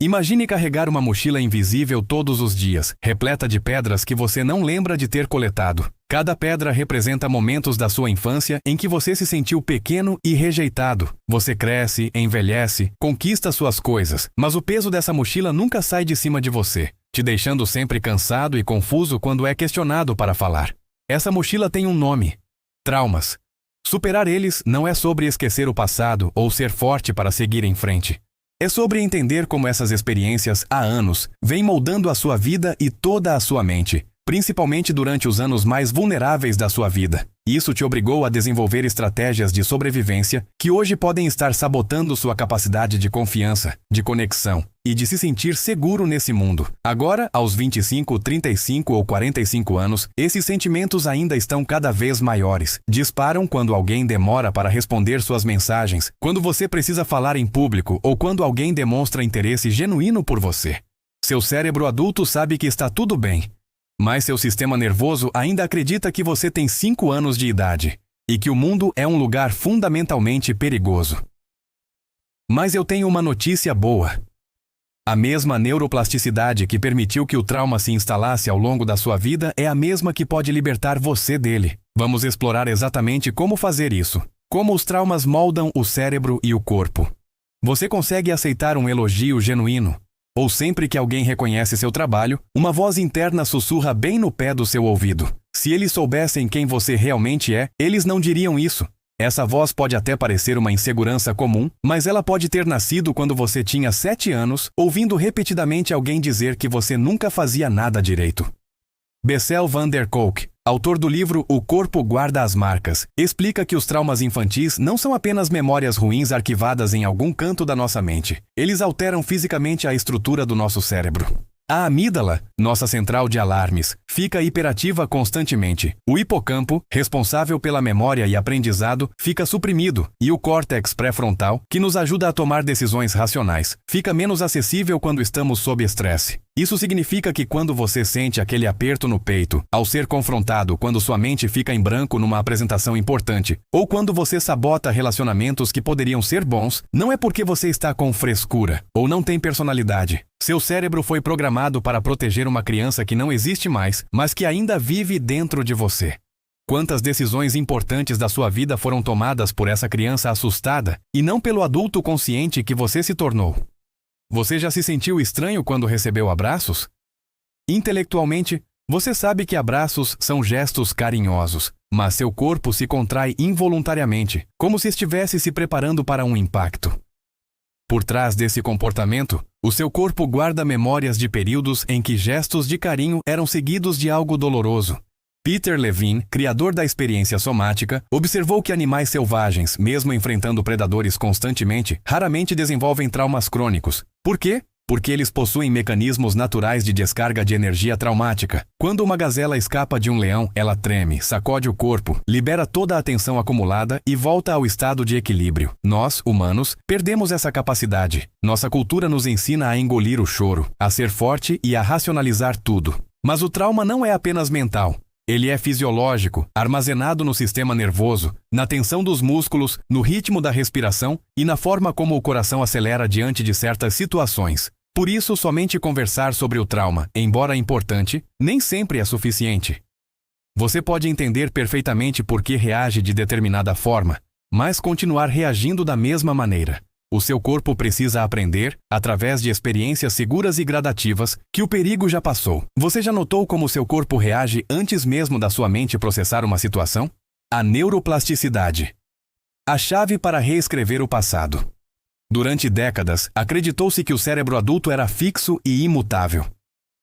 Imagine carregar uma mochila invisível todos os dias, repleta de pedras que você não lembra de ter coletado. Cada pedra representa momentos da sua infância em que você se sentiu pequeno e rejeitado. Você cresce, envelhece, conquista suas coisas, mas o peso dessa mochila nunca sai de cima de você, te deixando sempre cansado e confuso quando é questionado para falar. Essa mochila tem um nome: traumas. Superar eles não é sobre esquecer o passado ou ser forte para seguir em frente. É sobre entender como essas experiências, há anos, vêm moldando a sua vida e toda a sua mente, principalmente durante os anos mais vulneráveis da sua vida. Isso te obrigou a desenvolver estratégias de sobrevivência que hoje podem estar sabotando sua capacidade de confiança, de conexão e de se sentir seguro nesse mundo. Agora, aos 25, 35 ou 45 anos, esses sentimentos ainda estão cada vez maiores. Disparam quando alguém demora para responder suas mensagens, quando você precisa falar em público ou quando alguém demonstra interesse genuíno por você. Seu cérebro adulto sabe que está tudo bem, mas seu sistema nervoso ainda acredita que você tem 5 anos de idade e que o mundo é um lugar fundamentalmente perigoso. Mas eu tenho uma notícia boa. A mesma neuroplasticidade que permitiu que o trauma se instalasse ao longo da sua vida é a mesma que pode libertar você dele. Vamos explorar exatamente como fazer isso. Como os traumas moldam o cérebro e o corpo. Você consegue aceitar um elogio genuíno? Ou sempre que alguém reconhece seu trabalho, uma voz interna sussurra bem no pé do seu ouvido. Se eles soubessem quem você realmente é, eles não diriam isso. Essa voz pode até parecer uma insegurança comum, mas ela pode ter nascido quando você tinha 7 anos, ouvindo repetidamente alguém dizer que você nunca fazia nada direito. Bessel van der Kolk, autor do livro O Corpo Guarda as Marcas, explica que os traumas infantis não são apenas memórias ruins arquivadas em algum canto da nossa mente. Eles alteram fisicamente a estrutura do nosso cérebro. A amígdala, nossa central de alarmes, fica hiperativa constantemente. O hipocampo, responsável pela memória e aprendizado, fica suprimido, e o córtex pré-frontal, que nos ajuda a tomar decisões racionais, fica menos acessível quando estamos sob estresse. Isso significa que quando você sente aquele aperto no peito, ao ser confrontado quando sua mente fica em branco numa apresentação importante, ou quando você sabota relacionamentos que poderiam ser bons, não é porque você está com frescura, ou não tem personalidade. Seu cérebro foi programado para proteger uma criança que não existe mais, mas que ainda vive dentro de você. Quantas decisões importantes da sua vida foram tomadas por essa criança assustada, e não pelo adulto consciente que você se tornou? Você já se sentiu estranho quando recebeu abraços? Intelectualmente, você sabe que abraços são gestos carinhosos, mas seu corpo se contrai involuntariamente, como se estivesse se preparando para um impacto. Por trás desse comportamento, o seu corpo guarda memórias de períodos em que gestos de carinho eram seguidos de algo doloroso. Peter Levine, criador da experiência somática, observou que animais selvagens, mesmo enfrentando predadores constantemente, raramente desenvolvem traumas crônicos. Por quê? Porque eles possuem mecanismos naturais de descarga de energia traumática. Quando uma gazela escapa de um leão, ela treme, sacode o corpo, libera toda a tensão acumulada e volta ao estado de equilíbrio. Nós, humanos, perdemos essa capacidade. Nossa cultura nos ensina a engolir o choro, a ser forte e a racionalizar tudo. Mas o trauma não é apenas mental. Ele é fisiológico, armazenado no sistema nervoso, na tensão dos músculos, no ritmo da respiração e na forma como o coração acelera diante de certas situações. Por isso, somente conversar sobre o trauma, embora importante, nem sempre é suficiente. Você pode entender perfeitamente por que reage de determinada forma, mas continuar reagindo da mesma maneira. O seu corpo precisa aprender, através de experiências seguras e gradativas, que o perigo já passou. Você já notou como seu corpo reage antes mesmo da sua mente processar uma situação? A neuroplasticidade. A chave para reescrever o passado. Durante décadas, acreditou-se que o cérebro adulto era fixo e imutável.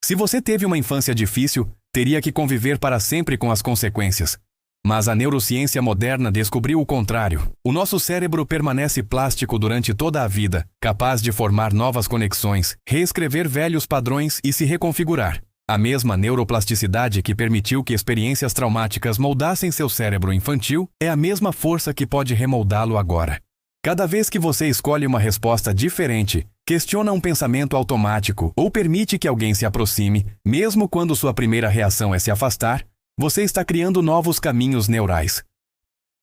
Se você teve uma infância difícil, teria que conviver para sempre com as consequências. Mas a neurociência moderna descobriu o contrário. O nosso cérebro permanece plástico durante toda a vida, capaz de formar novas conexões, reescrever velhos padrões e se reconfigurar. A mesma neuroplasticidade que permitiu que experiências traumáticas moldassem seu cérebro infantil é a mesma força que pode remoldá-lo agora. Cada vez que você escolhe uma resposta diferente, questiona um pensamento automático ou permite que alguém se aproxime, mesmo quando sua primeira reação é se afastar, você está criando novos caminhos neurais.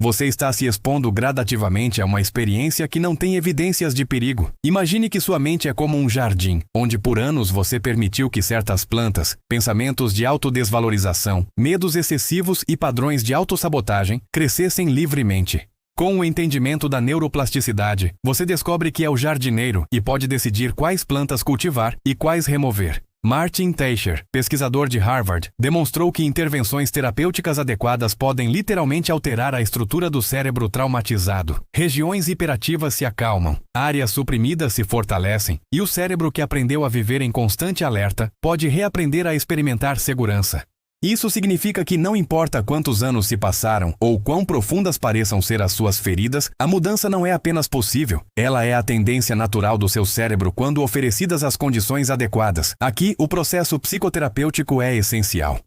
Você está se expondo gradativamente a uma experiência que não tem evidências de perigo. Imagine que sua mente é como um jardim, onde por anos você permitiu que certas plantas, pensamentos de autodesvalorização, medos excessivos e padrões de autossabotagem crescessem livremente. Com o entendimento da neuroplasticidade, você descobre que é o jardineiro e pode decidir quais plantas cultivar e quais remover. Martin Teicher, pesquisador de Harvard, demonstrou que intervenções terapêuticas adequadas podem literalmente alterar a estrutura do cérebro traumatizado. Regiões hiperativas se acalmam, áreas suprimidas se fortalecem, e o cérebro que aprendeu a viver em constante alerta pode reaprender a experimentar segurança. Isso significa que não importa quantos anos se passaram ou quão profundas pareçam ser as suas feridas, a mudança não é apenas possível, ela é a tendência natural do seu cérebro quando oferecidas as condições adequadas. Aqui, o processo psicoterapêutico é essencial.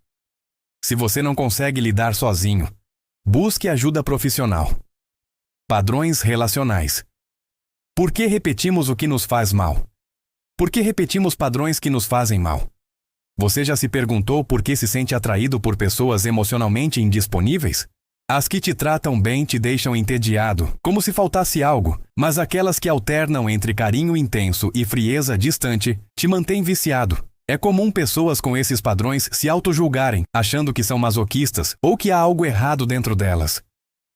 Se você não consegue lidar sozinho, busque ajuda profissional. Padrões relacionais. Por que repetimos o que nos faz mal? Por que repetimos padrões que nos fazem mal? Você já se perguntou por que se sente atraído por pessoas emocionalmente indisponíveis? As que te tratam bem te deixam entediado, como se faltasse algo, mas aquelas que alternam entre carinho intenso e frieza distante te mantêm viciado. É comum pessoas com esses padrões se auto-julgarem, achando que são masoquistas ou que há algo errado dentro delas.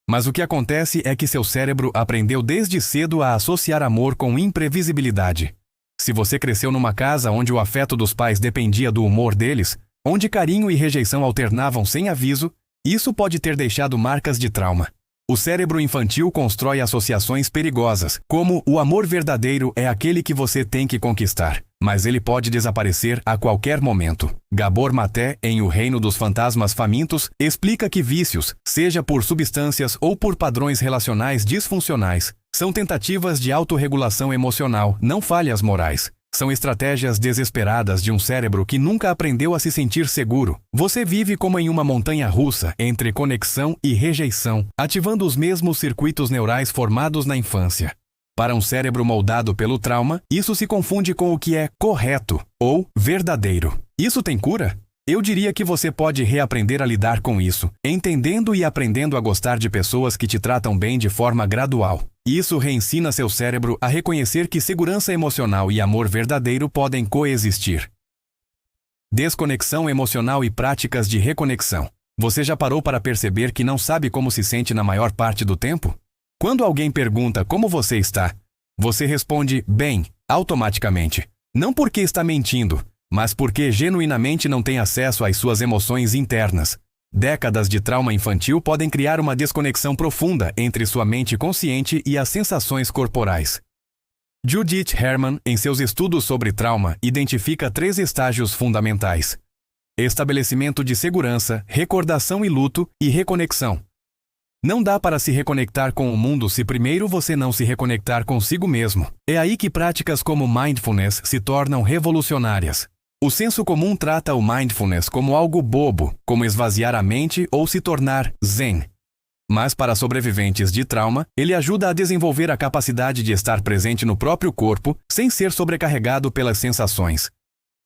Mas o que acontece é que seu cérebro aprendeu desde cedo a associar amor com imprevisibilidade. Se você cresceu numa casa onde o afeto dos pais dependia do humor deles, onde carinho e rejeição alternavam sem aviso, isso pode ter deixado marcas de trauma. O cérebro infantil constrói associações perigosas, como o amor verdadeiro é aquele que você tem que conquistar, mas ele pode desaparecer a qualquer momento. Gabor Maté, em O Reino dos Fantasmas Famintos, explica que vícios, seja por substâncias ou por padrões relacionais disfuncionais, são tentativas de autorregulação emocional, não falhas morais. São estratégias desesperadas de um cérebro que nunca aprendeu a se sentir seguro. Você vive como em uma montanha russa entre conexão e rejeição, ativando os mesmos circuitos neurais formados na infância. Para um cérebro moldado pelo trauma, isso se confunde com o que é correto ou verdadeiro. Isso tem cura? Eu diria que você pode reaprender a lidar com isso, entendendo e aprendendo a gostar de pessoas que te tratam bem de forma gradual. Isso reensina seu cérebro a reconhecer que segurança emocional e amor verdadeiro podem coexistir. Desconexão emocional e práticas de reconexão. Você já parou para perceber que não sabe como se sente na maior parte do tempo? Quando alguém pergunta como você está, você responde bem, automaticamente. Não porque está mentindo, mas porque genuinamente não tem acesso às suas emoções internas. Décadas de trauma infantil podem criar uma desconexão profunda entre sua mente consciente e as sensações corporais. Judith Herman, em seus estudos sobre trauma, identifica 3 estágios fundamentais: estabelecimento de segurança, recordação e luto, e reconexão. Não dá para se reconectar com o mundo se primeiro você não se reconectar consigo mesmo. É aí que práticas como mindfulness se tornam revolucionárias. O senso comum trata o mindfulness como algo bobo, como esvaziar a mente ou se tornar zen. Mas para sobreviventes de trauma, ele ajuda a desenvolver a capacidade de estar presente no próprio corpo sem ser sobrecarregado pelas sensações.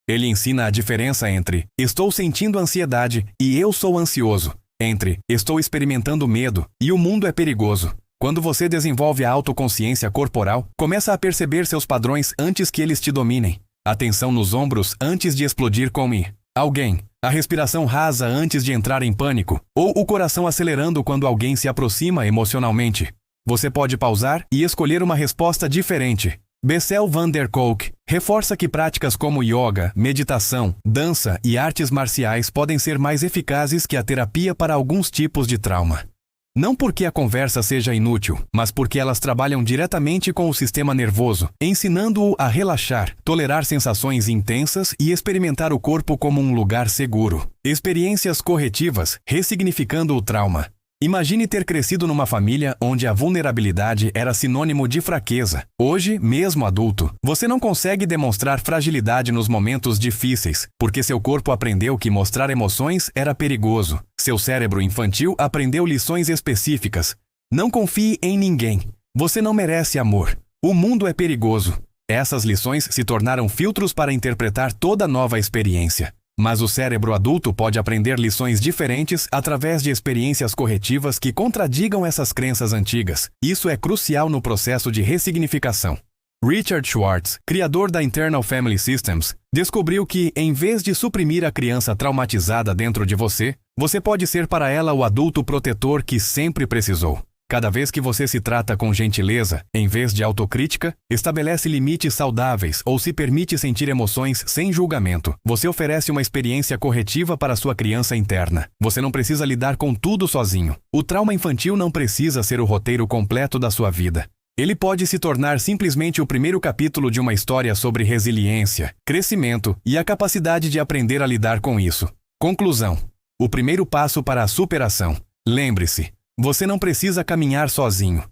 Ele ensina a diferença entre estou sentindo ansiedade e eu sou ansioso, entre estou experimentando medo e o mundo é perigoso. Quando você desenvolve a autoconsciência corporal, começa a perceber seus padrões antes que eles te dominem. A tensão nos ombros antes de explodir com alguém, a respiração rasa antes de entrar em pânico, ou o coração acelerando quando alguém se aproxima emocionalmente. Você pode pausar e escolher uma resposta diferente. Bessel van der Kolk reforça que práticas como yoga, meditação, dança e artes marciais podem ser mais eficazes que a terapia para alguns tipos de trauma. Não porque a conversa seja inútil, mas porque elas trabalham diretamente com o sistema nervoso, ensinando-o a relaxar, tolerar sensações intensas e experimentar o corpo como um lugar seguro. Experiências corretivas, ressignificando o trauma. Imagine ter crescido numa família onde a vulnerabilidade era sinônimo de fraqueza. Hoje, mesmo adulto, você não consegue demonstrar fragilidade nos momentos difíceis, porque seu corpo aprendeu que mostrar emoções era perigoso. Seu cérebro infantil aprendeu lições específicas. Não confie em ninguém. Você não merece amor. O mundo é perigoso. Essas lições se tornaram filtros para interpretar toda nova experiência. Mas o cérebro adulto pode aprender lições diferentes através de experiências corretivas que contradigam essas crenças antigas. Isso é crucial no processo de ressignificação. Richard Schwartz, criador da Internal Family Systems, descobriu que, em vez de suprimir a criança traumatizada dentro de você, você pode ser para ela o adulto protetor que sempre precisou. Cada vez que você se trata com gentileza, em vez de autocrítica, estabelece limites saudáveis ou se permite sentir emoções sem julgamento, você oferece uma experiência corretiva para sua criança interna. Você não precisa lidar com tudo sozinho. O trauma infantil não precisa ser o roteiro completo da sua vida. Ele pode se tornar simplesmente o primeiro capítulo de uma história sobre resiliência, crescimento e a capacidade de aprender a lidar com isso. Conclusão. O primeiro passo para a superação. Lembre-se, você não precisa caminhar sozinho.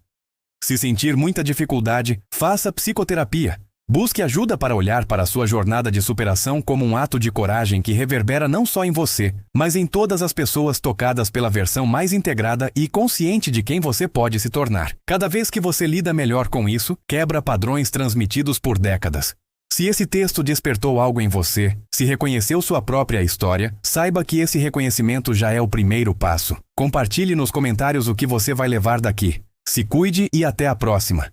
Se sentir muita dificuldade, faça psicoterapia. Busque ajuda para olhar para a sua jornada de superação como um ato de coragem que reverbera não só em você, mas em todas as pessoas tocadas pela versão mais integrada e consciente de quem você pode se tornar. Cada vez que você lida melhor com isso, quebra padrões transmitidos por décadas. Se esse texto despertou algo em você, se reconheceu sua própria história, saiba que esse reconhecimento já é o primeiro passo. Compartilhe nos comentários o que você vai levar daqui. Se cuide e até a próxima.